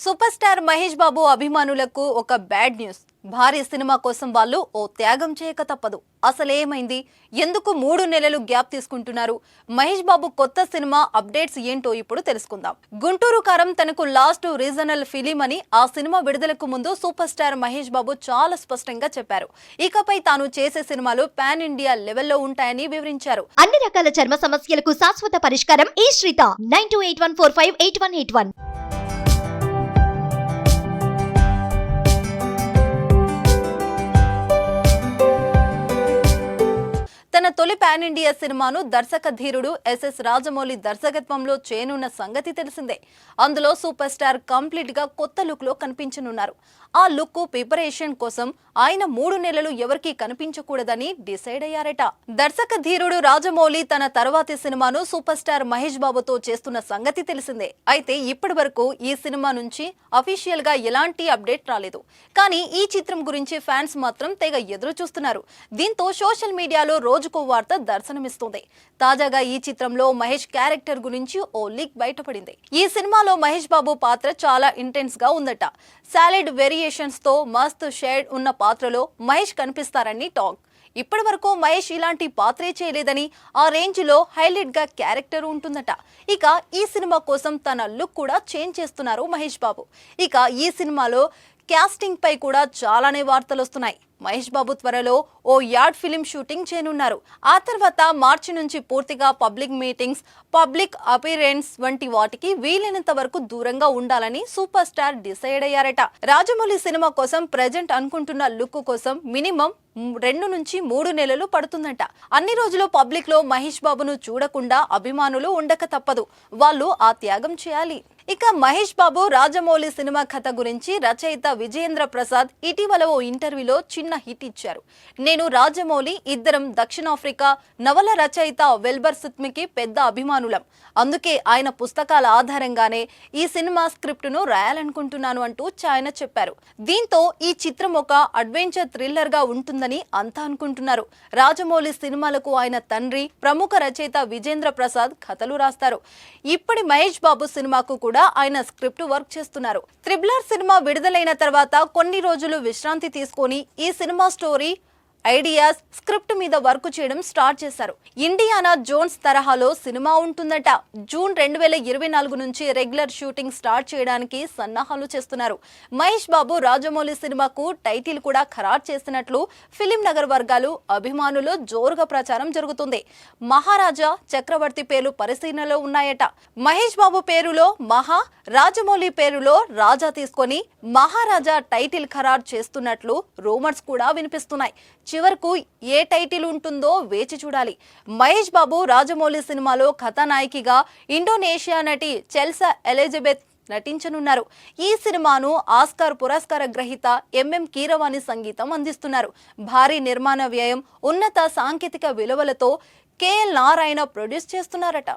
Super star Mahesh Babu అభిమానులకు ఒక bad news. భారీ సినిమా కోసం వాళ్ళు ఓ త్యాగం చేయక తప్పదు. అసలేమైంది? ఎందుకు 3 నెలలు గ్యాప్ తీసుకుంటున్నారు? మహేష్ బాబు కొత్త సినిమా అప్డేట్స్ ఏంటో ఇప్పుడు తెలుసుకుందాం. గుంటూరు కారం తనకు లాస్ట్ రీజనల్ ఫిలిం అని ఆ సినిమా విడుదలకు ముందు సూపర్ స్టార్ మహేష్ బాబు చాలా స్పష్టంగా చెప్పారు. ఇకపై తాను చేసే సినిమాలు పాన్ ఇండియా లెవెల్లో ఉంటాయని వివరించారు. అన్ని రకాల చర్మ సమస్యలకు శాశ్వత పరిష్కారం ఈ శ్రీత 9281458181. తన తొలి పాన్ ఇండియా సినిమాను దర్శక ధీరుడు ఎస్ఎస్ రాజమౌళి దర్శకత్వంలో చేయనున్న సంగతి తెలిసిందే. అందులో సూపర్ స్టార్ కంప్లీట్ గా కొత్త లుక్ లో కనిపించనున్నారు. ఆ లుక్ ప్రిపరేషన్ కోసం ఆయన 3 నెలలు ఎవరికీ కనిపించకూడదని డిసైడ్ అయ్యారట. దర్శక ధీరుడు రాజమౌళి తన తర్వాతి సినిమాను సూపర్ స్టార్ మహేష్ బాబుతో చేస్తున్న సంగతి తెలిసిందే. అయితే ఇప్పటి వరకు ఈ సినిమా నుంచి అఫీషియల్ గా ఎలాంటి అప్డేట్ రాలేదు. కానీ ఈ చిత్రం గురించి ఫ్యాన్స్ మాత్రం తెగ ఎదురు చూస్తున్నారు. దీంతో సోషల్ మీడియాలో రోజుకో వార్త దర్శనమిస్తుంది. తాజాగా ఈ చిత్రంలో మహేష్ క్యారెక్టర్ గురించి ఓ లీక్ బయటపడింది. ఈ సినిమాలో మహేష్ బాబు పాత్ర చాలా ఇంటెన్స్ గా ఉందట. సాలిడ్ వేరియేషన్స్ తో మస్త్ షేడ్ ఉన్న పాత్రలో మహేష్ కనిపిస్తారని టాక్. ఇప్పటి వరకు మహేష్ ఇలాంటి పాత్రే చేయలేదని, ఆ రేంజ్ లో హైలైట్ గా క్యారెక్టర్ ఉంటుందట. ఇక ఈ సినిమా కోసం తన లుక్ కూడా చేంజ్ చేస్తున్నారు మహేష్ బాబు. ఇక ఈ సినిమాలో కాస్టింగ్ పై కూడా చాలానే వార్తలు వస్తున్నాయి. మహేష్ బాబు త్వరలో ఓ యాడ్ ఫిలిం షూటింగ్ చేయనున్నారు. ఆ తర్వాత మార్చి నుంచి పూర్తిగా పబ్లిక్ మీటింగ్స్, పబ్లిక్ అపీరెన్స్ వంటి వాటికి వీలైనంత వరకు దూరంగా ఉండాలని సూపర్ స్టార్ డిసైడ్ అయ్యారట. రాజమౌళి సినిమా కోసం ప్రెజెంట్ అనుకుంటున్న లుక్ కోసం మినిమం 2 నుంచి 3 నెలలు పడుతుందంట. అన్ని రోజులు పబ్లిక్ లో మహేష్ బాబును చూడకుండా అభిమానులు ఉండక తప్పదు. వాళ్ళు ఆ త్యాగం చేయాలి. ఇక మహేష్ బాబు రాజమౌళి సినిమా కథ గురించి రచయిత విజయేంద్ర ప్రసాద్ ఇటీవల ఓ ఇంటర్వ్యూలో చిన్న హిట్ ఇచ్చారు. నేను రాజమౌళి ఇద్దరం దక్షిణాఫ్రికా నవల రచయిత వెల్బర్ సిత్మికి పెద్ద అభిమానులం. అందుకే ఆయన పుస్తకాల ఆధారంగానే ఈ సినిమా స్క్రిప్ట్ ను రాయాలనుకుంటున్నాను అంటూ ఆయన చెప్పారు. దీంతో ఈ చిత్రం ఒక అడ్వెంచర్ థ్రిల్లర్ గా ఉంటుందని అంతా అనుకుంటున్నారు. రాజమౌళి సినిమాలకు ఆయన తండ్రి ప్రముఖ రచయిత విజేంద్ర ప్రసాద్ కథలు రాస్తారు. ఇప్పటి మహేష్ బాబు సినిమాకు కూడా ఆయన స్క్రిప్ట్ వర్క్ చేస్తున్నారు. త్రిబులర్ సినిమా విడుదలైన తర్వాత కొన్ని రోజులు విశ్రాంతి తీసుకొని ఈ సినిమా స్టోరీ ఐడియాస్ స్క్రిప్ట్ మీద వర్క్ చేయడం స్టార్ట్ చేశారు. ఇండియానా జోన్స్ తరహాలో సినిమా ఉంటుందట. జూన్ 2024 నుంచి రెగ్యులర్ షూటింగ్ స్టార్ట్ చేయడానికి సన్నాహాలు చేస్తున్నారు. మహేష్ బాబు రాజమౌళి సినిమాకు టైటిల్ కూడా ఖరారు చేసినట్లు ఫిలిం నగర్ వర్గాలు అభిమానులు జోరుగా ప్రచారం జరుగుతుంది. మహారాజా, చక్రవర్తి పేర్లు పరిశీలనలో ఉన్నాయట. మహేష్ బాబు పేరులో మహా, రాజమౌళి పేరులో రాజా తీసుకొని మహారాజా టైటిల్ ఖరారు చేస్తున్నట్లు రూమర్స్ కూడా వినిపిస్తున్నాయి. చివరకు ఏ టైటిల్ ఉంటుందో వేచి చూడాలి. మహేష్ బాబు రాజమౌళి సినిమాలో కథానాయికగా ఇండోనేషియా నటి చెల్సా ఎలిజబెత్ నటించనున్నారు. ఈ సినిమాను ఆస్కార్ పురస్కార గ్రహీత ఎంఎం కీరవాణి సంగీతం అందిస్తున్నారు. భారీ నిర్మాణ వ్యయం, ఉన్నత సాంకేతిక విలువలతో కేఎల్ నారాయణ ప్రొడ్యూస్ చేస్తున్నారట.